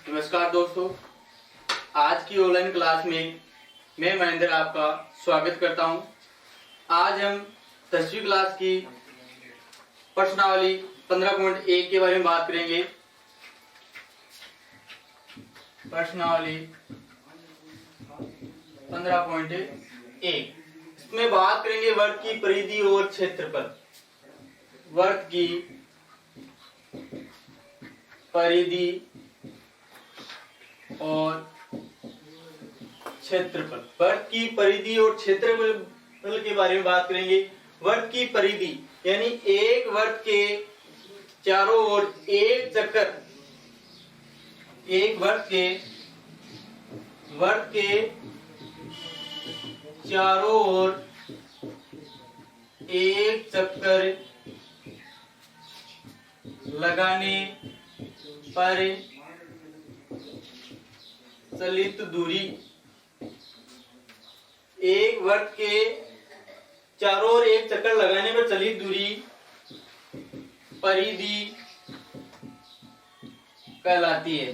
नमस्कार दोस्तों, आज की ऑनलाइन क्लास में मैं महेंद्र आपका स्वागत करता हूं। आज हम 10वीं क्लास की प्रश्नावली 15.1 के बारे में बात करेंगे। प्रश्नावली 15.1 इसमें बात करेंगे वर्ग की परिधि और क्षेत्रफल। वर्ग की परिधि और क्षेत्रफल। वर्ग की परिधि और क्षेत्रफल के बारे में बात करेंगे। वर्ग की परिधि यानी एक वर्ग के चारों ओर एक चक्कर, एक वर्ग के चारों ओर एक चक्कर लगाने पर चलित दूरी, एक वर्ग के चारों ओर एक चक्कर लगाने पर चलित दूरी परिधि कहलाती है।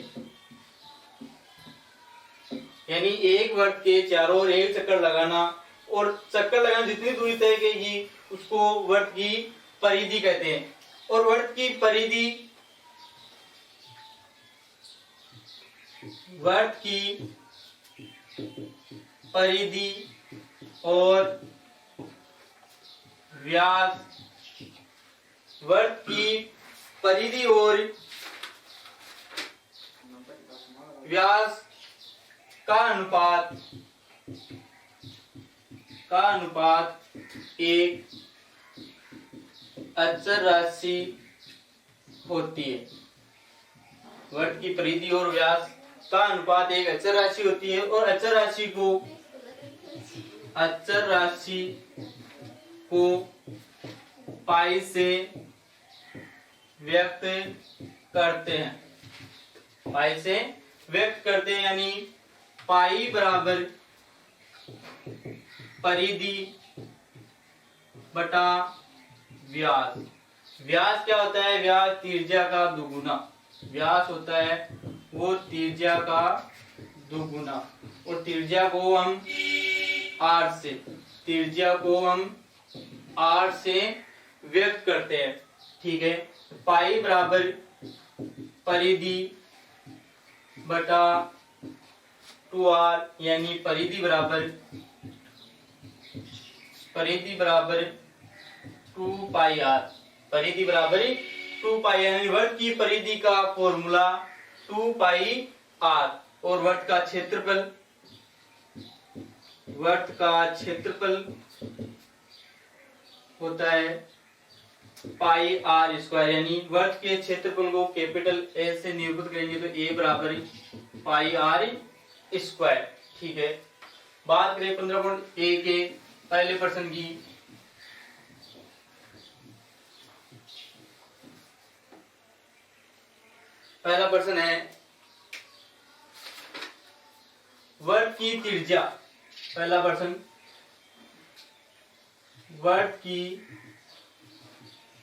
यानी एक वर्ग के चारों ओर एक चक्कर लगाना और चक्कर लगाना जितनी दूरी तय करेगी उसको वर्ग की परिधि कहते हैं। और वर्ग की परिधि और व्यास, वर्ग की परिधि और व्यास का अनुपात एक अचर राशि होती है। वर्ग की परिधि और व्यास का अनुपात एक अचर राशि होती है और अचर राशि को पाई से व्यक्त करते हैं। पाई से व्यक्त करते हैं यानी पाई बराबर परिधि बटा व्यास। व्यास क्या होता है? व्यास त्रिज्या का दुगुना। व्यास होता है वो त्रिज्या का दुगुना और त्रिज्या को हम r से व्यक्त करते हैं। ठीक है, पाई बराबर परिधि बटा 2r यानी परिधि बराबर 2 पाई r। परिधि बराबर 2 पाई यानी वर्ग की परिधि का फॉर्मूला 2 पाई r और वर्ग का क्षेत्रफल होता है पाई r स्क्वायर। यानी वर्ग के क्षेत्रफल को कैपिटल A से निरूपित करेंगे तो A बराबर पाई r स्क्वायर। ठीक है, बात करें 15.1 के पहले प्रश्न की। पहला प्रश्न है वर्ग की त्रिज्या। पहला प्रश्न, वर्ग की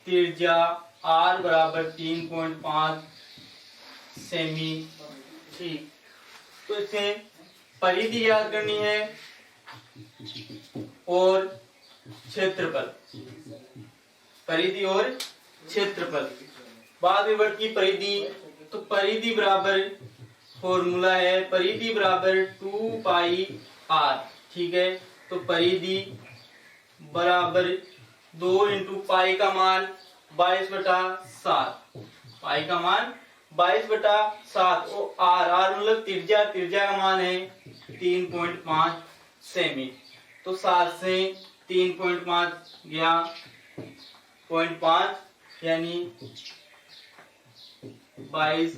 त्रिज्या r बराबर 3.5 सेमी। ठीक, तो इसे परिधि याद करनी है और क्षेत्रफल। परिधि और क्षेत्रफल। बाद में वर्ग की परिधि, तो परिधि बराबर फॉर्मूला है परिधि बराबर 2 पाई r। ठीक है, तो परिधि बराबर 2 इंटू पाई का मान 22/7। पाई का मान 22/7 और r मतलब त्रिज्या का मान है 3.5 सेमी। तो 7 से 3.5 गया 0.5 यानी 22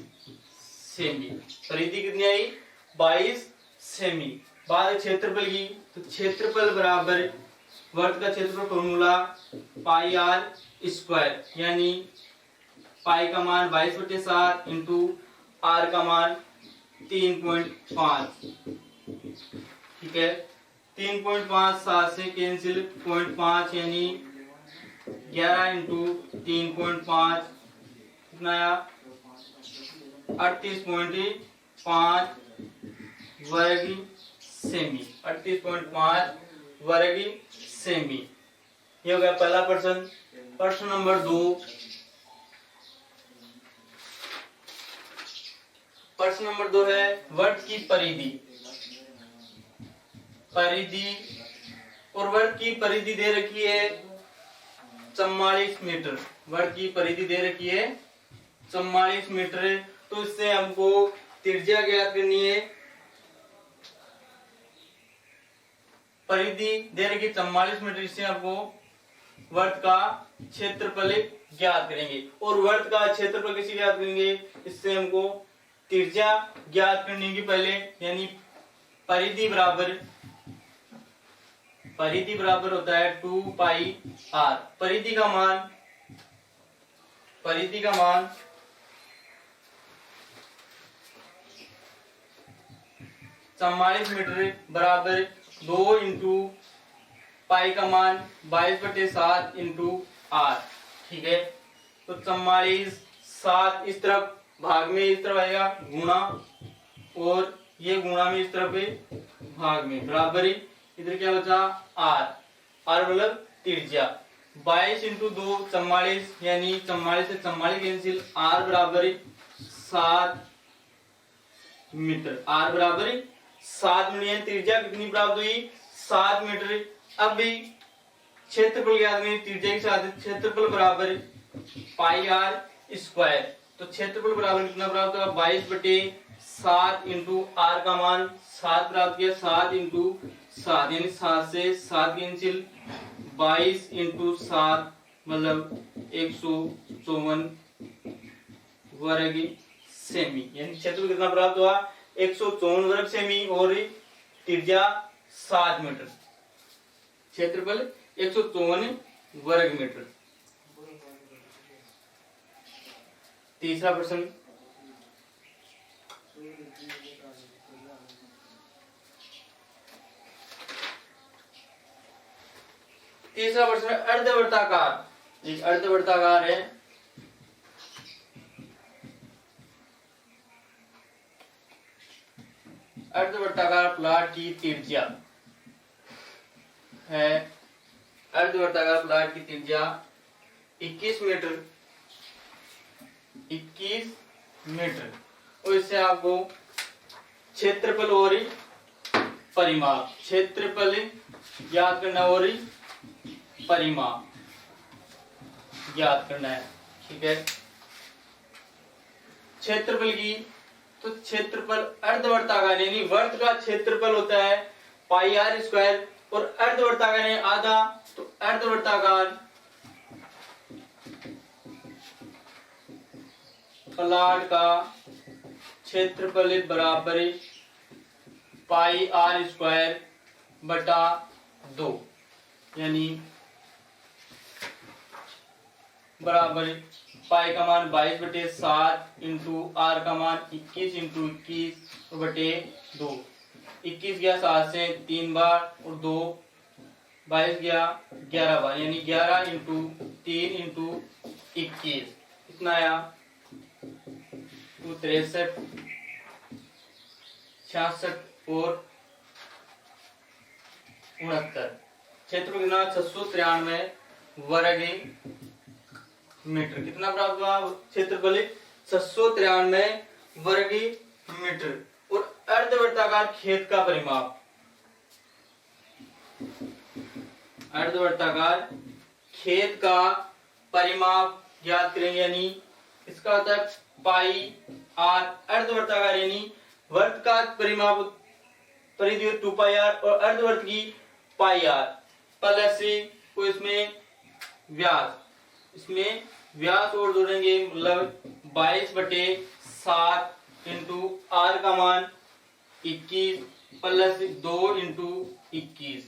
सेमी। परिधि कितनी आई? 22 सेमी। बात क्षेत्रफल की, तो क्षेत्रफल बराबर वर्ग का क्षेत्रफल फॉर्मूला पाई r स्क्वायर यानी पाई का मान 22/7 इंटू r का मान 3.5। ठीक है, 3.5 7 से कैंसिल 0.5 यानी 11 इंटू 3.5 कितना आया 38.5 38.5 वर्ग सेमी, 38.5 वर्ग सेमी। ये हो गया पहला प्रश्न। प्रश्न नंबर 2, प्रश्न नंबर 2 है वृत्त की परिधि। परिधि और वृत्त की परिधि दे रखी है 44 मीटर। वृत्त की परिधि दे रखी है 44 मीटर। तो इससे हमको त्रिज्या ज्ञात करनी है। परिधि दे रखी 44 मीटर, इससे आपको वृत्त का क्षेत्रफल ज्ञात करेंगे। और वृत्त का क्षेत्रफल कैसे ज्ञात करेंगे? इससे हमको त्रिज्या ज्ञात करनी होगी पहले, यानी परिधि बराबर होता है 2 पाई r। परिधि का मान 44 मीटर बराबर 2 इंटू पाई का मान 22/7 इंटू r। ठीक है, तो 44 7 इस तरफ भाग में इस तरफ आएगा गुणा, और ये गुणा में इस तरफ भाग में बराबर। इधर क्या बचा? r। r मतलब त्रिज्या। 22 इंटू 2 44, यानी 44 से 44 कैंसिल, r बराबर 7 मीटर। r बराबर 7 मीटर। त्रिज्या कितनी प्राप्त हुई? 7 मीटर। अब भी क्षेत्रफल ज्ञात करें त्रिज्या के साथ। क्षेत्रफल बराबर पाई r स्क्वायर। तो क्षेत्रफल बराबर कितना प्राप्त होगा? 22/7 इंटू r का मान 7 प्राप्त किया। 7 इंटू 7 यानी 7 से 7 कैंसिल, 22 इंटू 7 मतलब 154 वर्ग सेमी। यानी क्षेत्रफल कितना प्राप्त हुआ? 154 वर्ग सेमी और त्रिज्या 7 मीटर। क्षेत्रफल 154 वर्ग मीटर। तीसरा प्रश्न, अर्धवृत्ताकार। एक अर्धवृत्ताकार है। अर्धवृत्ताकार प्लॉट की त्रिज्या है, अर्धवृत्ताकार प्लॉट की त्रिज्या 21 मीटर। 21 मीटर। और इससे आपको क्षेत्रफल और परिमाप, क्षेत्रफल ज्ञात करना और परिमाप ज्ञात करना है। ठीक है, क्षेत्रफल की, तो क्षेत्रफल अर्धवृत्ताकार यानी वृत्त का क्षेत्रफल होता है पाई r स्क्वायर, और अर्धवृत्ताकार यानी आधा, तो अर्धवृत्ताकार प्लॉट का क्षेत्रफल बराबर पाई r स्क्वायर बटा 2, यानी बराबर पाई का मान 22/7 इंटू r का मान 21 इंटू 21 बटे 2। 21 गया 7 से 3 बार, और 2 22 गया 11 बार, यानी 11 इंटू 3 इंटू 21 कितना आया? 63, 66 और 69। क्षेत्र कितना? 693 वर्ग मीटर। कितना प्राप्त हुआ क्षेत्रफल? 693 वर्ग मीटर। और अर्धवृत्ताकार खेत का परिमाप, अर्धवृत्ताकार खेत का परिमाप ज्ञात करेंगे, यानी इसका होता है पाई r। अर्धवृत्ताकार यानी वृत्त का परिमाप परिधि 2 पाई r, और अर्धवृत्त की पाई r प्लस को इसमें व्यास, इसमें व्यास और जोड़ेंगे, मतलब 22/7 इंटू r का मान 21 प्लस 2 इंटू 21,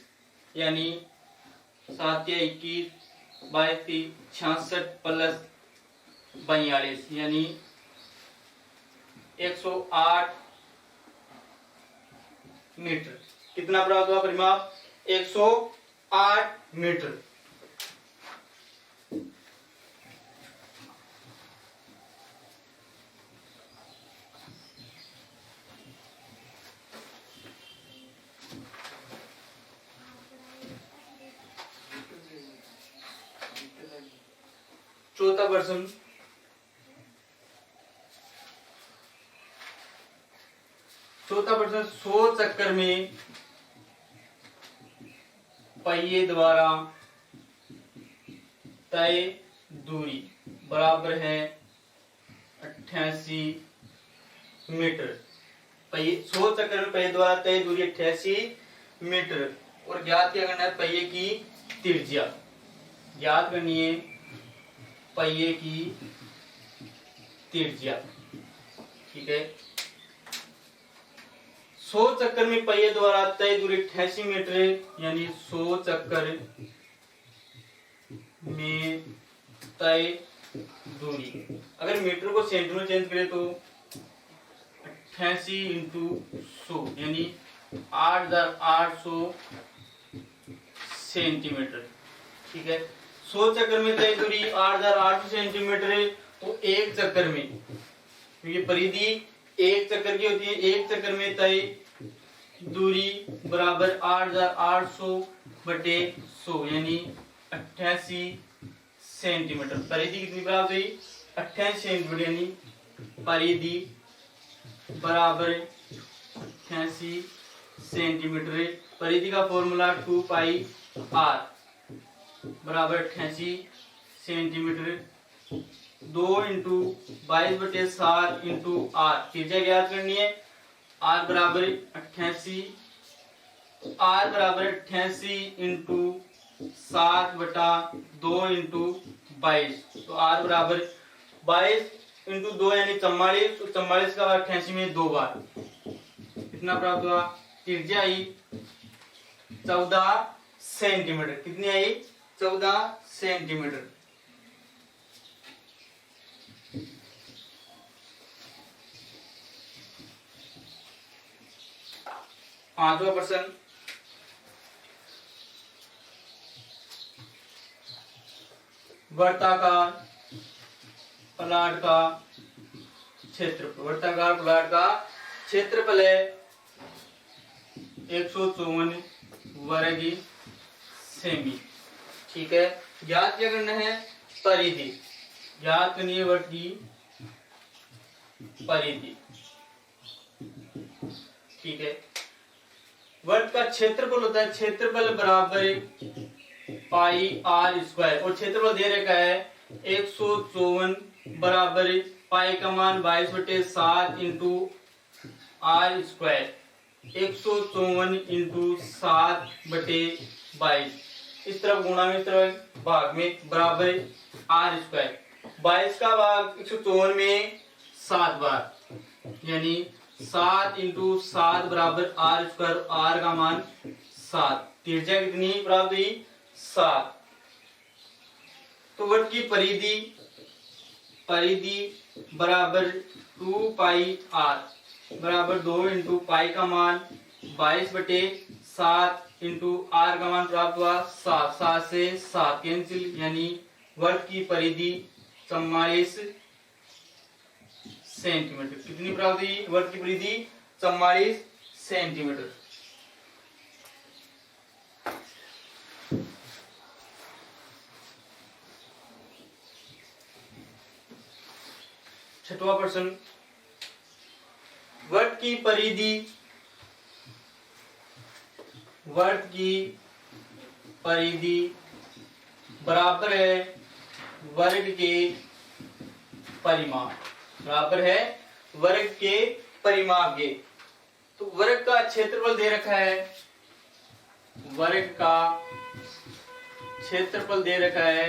यानी 7 या 21, 22 66 प्लस 42, यानी 108 मीटर। कितना प्राप्त हुआ परिमाप? 108 मीटर। चौथा प्रश्न, चौथा प्रश्न, 100 चक्कर में पहिए द्वारा तय दूरी बराबर है 88 मीटर। पहिए 100 चक्कर में पहिए द्वारा तय दूरी 88 मीटर और ज्ञात क्या करना है, पहिए की त्रिज्या ज्ञात करनी है, पहिए की त्रिज्या। ठीक है, 100 चक्कर में पहिए द्वारा तय दूरी 88 मीटर है, यानी 100 चक्कर में तय दूरी, अगर मीटर को सेंटीमीटर में चेंज करें तो 88 इंटू 100 यानी 8800 सेंटीमीटर। ठीक है, 100 चक्कर में तय दूरी 8800 सेंटीमीटर है, तो एक चक्कर में, क्योंकि परिधि एक चक्कर की होती है, एक चक्कर में तय दूरी बराबर 8800 बटे 100 यानी 88 सेंटीमीटर। परिधि कितनी प्राप्त हुई, 88 सेंटीमीटर, यानी परिधि बराबर 88 सेंटीमीटर। परिधि का फॉर्मूला 2 पाई r बराबर 88 सेंटीमीटर। 2 इंटू 22 बटे 7 इंटू r, त्रिज्या ज्ञात करनी है, r बराबर 88, r बराबर 88 इंटू 7 बटा 2 इंटू 22, तो r बराबर 22 इंटू 2 यानी 44, तो 44 का 88 में 2 बार कितना प्राप्त हुआ, त्रिज्या आई 14 सेंटीमीटर। कितनी आई, 14 सेंटीमीटर। पांचवा प्रश्न, वर्ताकार प्लाट का क्षेत्रफल, वर्ताकार प्लाट का क्षेत्रफल है 154 वर्ग सेमी। ठीक है, ज्ञात क्या करना है, परिधि ज्ञात करनी है, वर्ग की परिधि। ठीक है, वर्ग का क्षेत्रफल होता है, क्षेत्रफल बराबर पाई आर स्क्वायर, और क्षेत्रफल दे रखा है 154 बराबर पाई का मान 22 बटे 7 इंटू आर स्क्वायर, 154 इंटू 7 बटे 22, इस तरफ गुणा में, इस तरफ भाग में, बराबर आर स्क्वायर। 22 का भाग 154 में 7 बार, यानी 7 इंटू 7 बराबर आर स्क्वायर, आर का मान 7, त्रिज्या कितनी प्राप्त हुई, 7। तो वर्ग की परिधि, परिधि बराबर 2 पाई आर बराबर 2 इंटू पाई का मान 22 बटे 7 इंटू आर का मान प्राप्त हुआ 7, 7 से 7 कैंसिल, यानी वर्ग की परिधि 44 सेंटीमीटर। कितनी प्राप्त हुई, वर्ग की परिधि 44 सेंटीमीटर। छठवां प्रश्न, वर्ग की परिधि, वर्ग की परिधि बराबर है वर्ग के परिमाप, बराबर है वर्ग के परिमाप के। तो वर्ग का क्षेत्रफल दे रखा है, वर्ग का क्षेत्रफल दे रखा है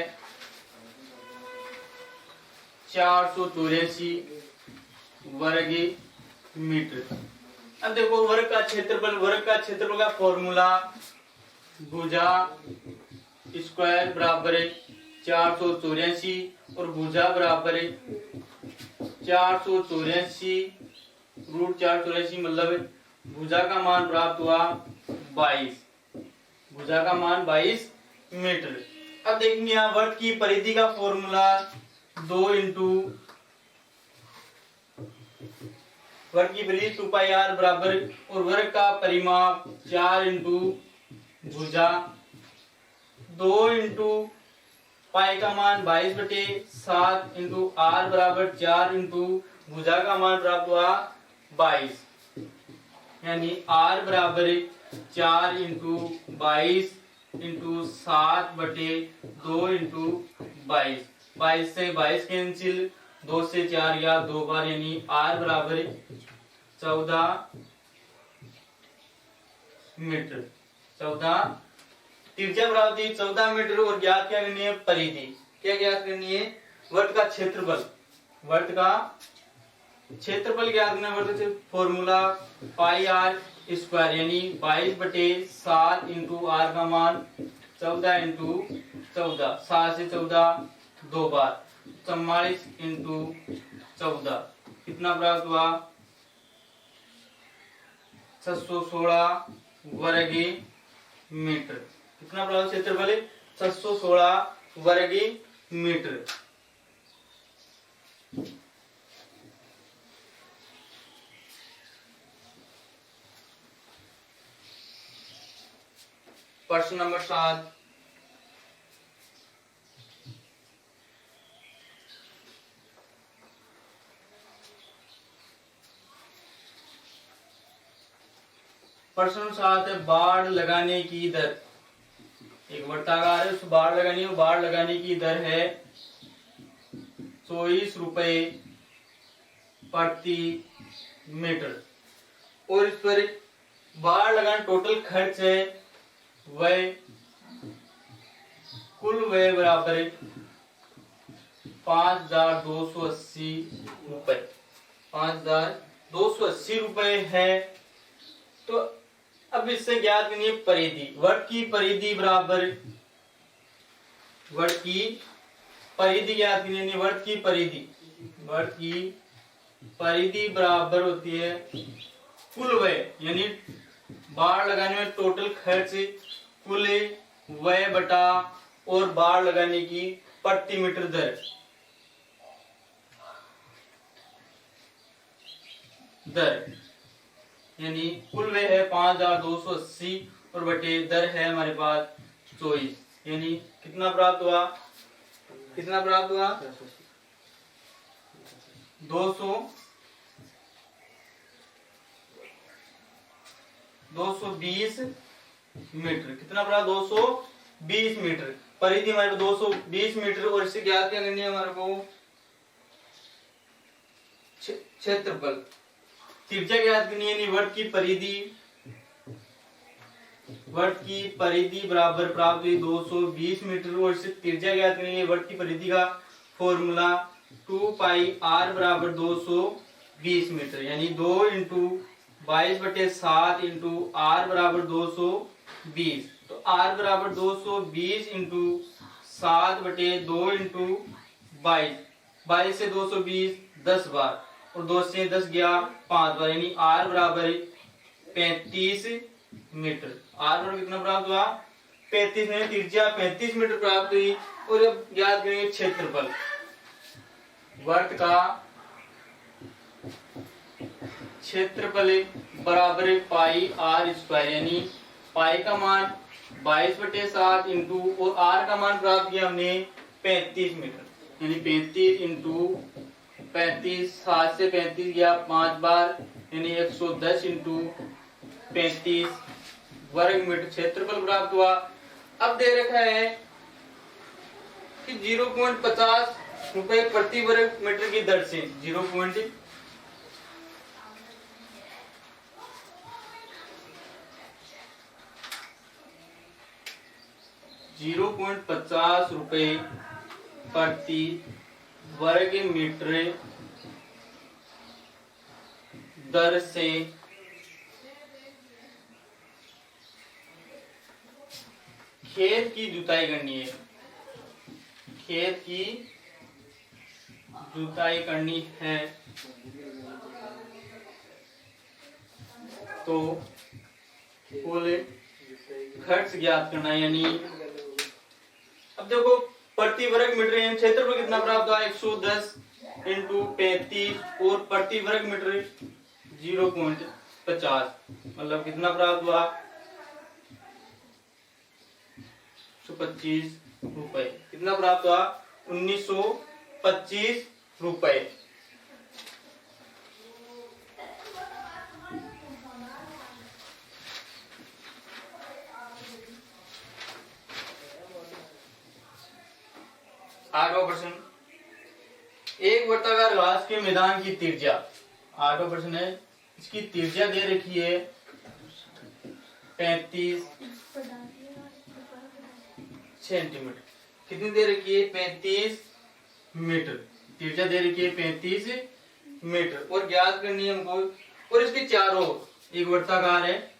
484 वर्ग मीटर। अब देखो वर्ग का क्षेत्रफल, वर्ग का क्षेत्रफल का फॉर्मूला भुजा स्क्वायर बराबर 484 और भुजा बराबर 484 रूट 484, मतलब भुजा का मान प्राप्त हुआ 22, भुजा का मान 22 मीटर। अब देखेंगे यहाँ वर्ग की परिधि का फॉर्मूला 2 इंटू वर्ग की परिधि 2 पाई आर बराबर, और वर्ग का परिमाप 4 इंटू भुजा 2 इंटू पाई का मान 22/7 इंटू आर बराबर 4 इंटू भुजा का मान प्राप्त हुआ 22, यानी आर बराबर 4 इंटू 22 इंटू 7/2 इंटू 22, 22 से 22 कैंसिल, 2 से 4 या 2 बार, यानी आर बराबर 14 मीटर। 14 त्रिज्या प्राप्त हुई 14 मीटर और ज्ञात क्या करनी है? परिधि। क्या ज्ञात करनी है? वृत्त का क्षेत्रफल। वृत्त का क्षेत्रफल ज्ञात करना है। वृत्त फॉर्मूला पाई आर स्क्वायर, यानी 22/7 इंटू आर का मान 14 इंटू 14, 7 से 14 2 बार, 44 इंटू 14 कितना प्राप्त हुआ? 616 वर्ग मीटर। कितना प्राप्त क्षेत्रफल है? 616 वर्ग मीटर। प्रश्न नंबर 7, प्रश्न 7 है बाड़ लगाने की दर। एक वर्ताकार है, उस बाड़ लगानी है, बाड़ लगाने की दर है 24 रुपए प्रति मीटर, और इस पर बाड़ लगाने टोटल खर्च है वह कुल व्यय बराबर 5280 रुपए, 5280 रुपए है। तो अब इससे ज्ञात करनी है परिधि। वृत्त की परिधि बराबर, वृत्त की परिधि ज्ञात करनी है। वृत्त की परिधि, वृत्त की परिधि बराबर होती है कुल व्यय, यानी बाड़ लगाने में टोटल खर्च, कुल व्यय बटा और बाड़ लगाने की प्रति मीटर दर, यानी कुल व्यय है 5280 और बटे दर है हमारे पास 24, यानी कितना प्राप्त हुआ? कितना प्राप्त हुआ? 220 मीटर। कितना प्राप्त? 220 मीटर। परिधि हमारे को 220 मीटर, और इससे ज्ञात क्या करनी है हमारे को? क्षेत्रफल। त्रिज्या ज्ञात करनी है। वृत्त की परिधि, वृत्त की परिधि बराबर प्राप्त हुई 220 मीटर, और इससे त्रिज्या ज्ञात करनी है। वृत्त की परिधि का फॉर्मूला 2 पाई आर बराबर 220 मीटर, यानी 2 इंटू 22/7 इंटू आर बराबर 220। तो आर बराबर 220 इंटू 7/2 इंटू 22, 22 से 220 10 बार, और 2 से 10 गया 5 बार, यानी आर बराबर 35 मीटर। आर बराबर कितना प्राप्त हुआ? 35 में त्रिज्या 35 मीटर प्राप्त हुई। और अब याद करेंगे क्षेत्रफल। वृत्त का क्षेत्रफल बराबर पाई आर स्क्वायर, यानी पाई का मान 22/7 इंटू और आर का मान प्राप्त किया हमने 35 मीटर, यानी 35 इंटू 35, 7 से 35 गया 5 बार, यानी 110 इंटू 35 वर्ग मीटर क्षेत्रफल प्राप्त हुआ। अब दे रखा है कि 0.50 रुपए प्रति वर्ग मीटर की दर से 0.50 रुपए प्रति वर्ग मीटर दर से खेत की जुताई करनी है। खेत की जुताई करनी है तो कुल खर्च ज्ञात करना है, यानी अब देखो प्रति वर्ग मीटर क्षेत्रफल कितना प्राप्त हुआ? 110 इंटू 35 और प्रति वर्ग मीटर 0.50, मतलब कितना प्राप्त हुआ? 125 रुपए। कितना प्राप्त हुआ? 1925 रुपए। आठवां प्रश्न, एक वर्ताकार घास के मैदान की त्रिज्या, आठवां प्रश्न है, इसकी त्रिज्या दे रखी है 35 सेंटीमीटर। कितनी दे रखी है? 35 मीटर। त्रिज्या दे रखी है 35 मीटर और ज्ञात करनी है हमको। और इसके चारों ओर, एक वर्ताकार है,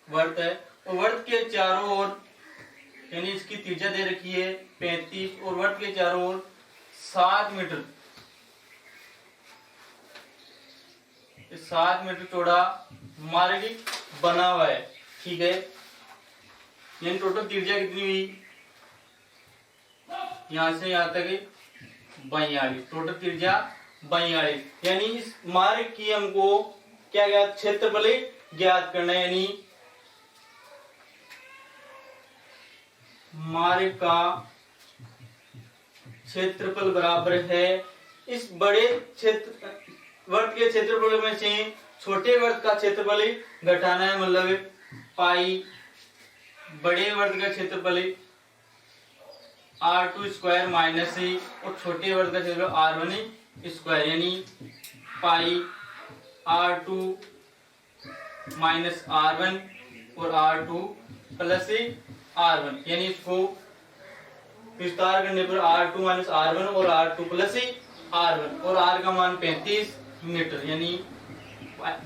वर्त है, और वर्त के चारों ओर यानी इसकी त्रिज्या दे रखी है 35 और वर्त के चारों ओर 7 मीटर, 7 मीटर चौड़ा मार्ग बना हुआ है। ठीक है, यानी टोटल त्रिज्या कितनी हुई? यहां से यहां तक 42, टोटल त्रिज्या 42। यानी इस मार्ग की हमको क्या ज्ञात? क्षेत्रफल ज्ञात करना है। यानी मार्ग का क्षेत्रफल बराबर है इस बड़े क्षेत्र वर्त के क्षेत्रफल में से छोटे वर्त का क्षेत्रफल घटाना है, मतलब पाई बड़े वर्त का क्षेत्रफल R2 स्क्वायर माइनस और छोटे वर्त का क्षेत्रफल R1 स्क्वायर, यानी पाई R2 माइनस R1 और R2 प्लस R1, यानी इसको विस्तार करने पर R2 माइनस R1 और R2 प्लस R1 और R का मान 35 मीटर, यानी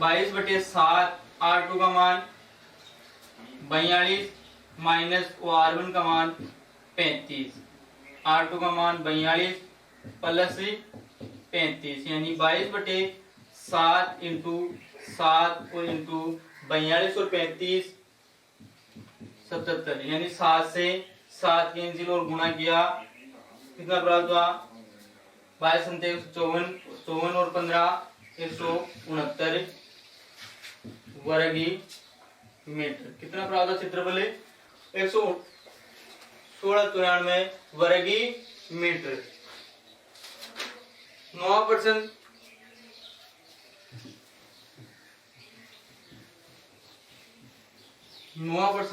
22/7। R2 का मान 42 माइनस R1 का मान 35, R2 का मान 42 प्लस 35, यानी 22/7 इंटू 7 और इंटू 42 और 35 77, यानी 7 से 7 कैंसिल और गुणा किया, कितना प्राप्त हुआ? 22 54 और 15 169 वर्ग मीटर। कितना प्राप्त हुआ? क्षेत्रफल 11693 वर्ग मीटर। 9वां प्रश्न,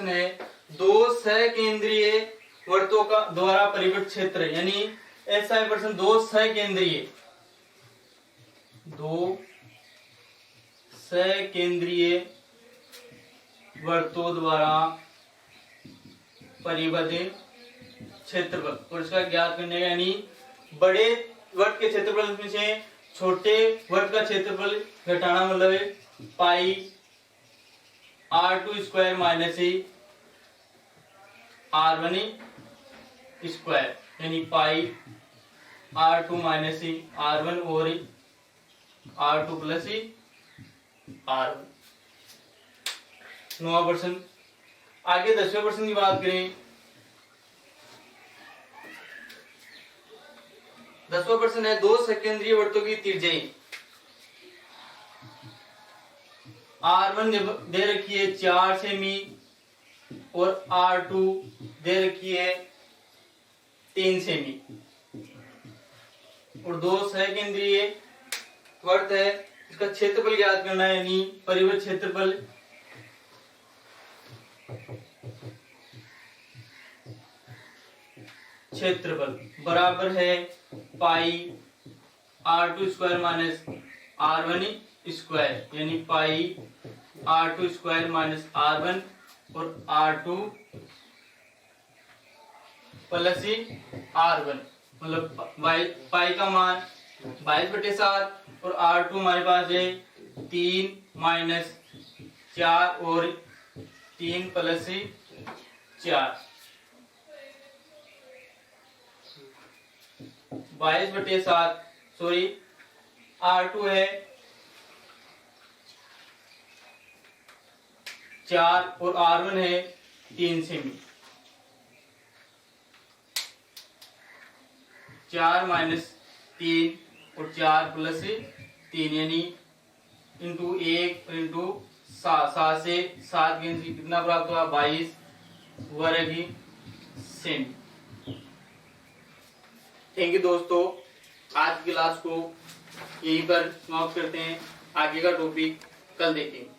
है दो सहकेंद्रीय वर्तों का द्वारा परिवृत क्षेत्र, यानी ऐसा है प्रश्न, दो सहकेंद्रीय वर्तों द्वारा परिवर्तित क्षेत्रफल और इसका ज्ञात करने का, यानी बड़े वर्त के क्षेत्रफल में से छोटे वर्त का क्षेत्रफल घटाना, मतलब पाई R2 square minus R1 square, यानी पाई R2 माइनस R1 और R2 प्लस R1। 9वां प्रश्न। आगे 10वें प्रश्न की बात करें। 10वां प्रश्न है, दो सकेंद्रीय वृत्तों की त्रिज्याएं R1 दे रखी है 4 सेमी और R2 दे रखी है 3 सेमी और दो सहकेंद्रीय वर्त है, इसका क्षेत्रफल ज्ञात करना है, यानी परिवृत क्षेत्रफल बराबर है पाई R2 square minus R1 square, यानी पाई R2 स्क्वायर माइनस R1 और R2 प्लस R1, मतलब पाई का मान 22/7 और R2 हमारे पास है 3 माइनस 4 और 3 प्लस 4, 22/7, सॉरी R2 है 4 और R1 है 3 सेमी, 4 माइनस 3 और 4 प्लस 3, यानी इंटू 1 इंटू 7 से 7 कितना प्राप्त हुआ? 22 वर्ग सेमी। थैंक यू दोस्तों, आज की क्लास को यहीं पर समाप्त करते हैं। आगे का टॉपिक कल देखेंगे।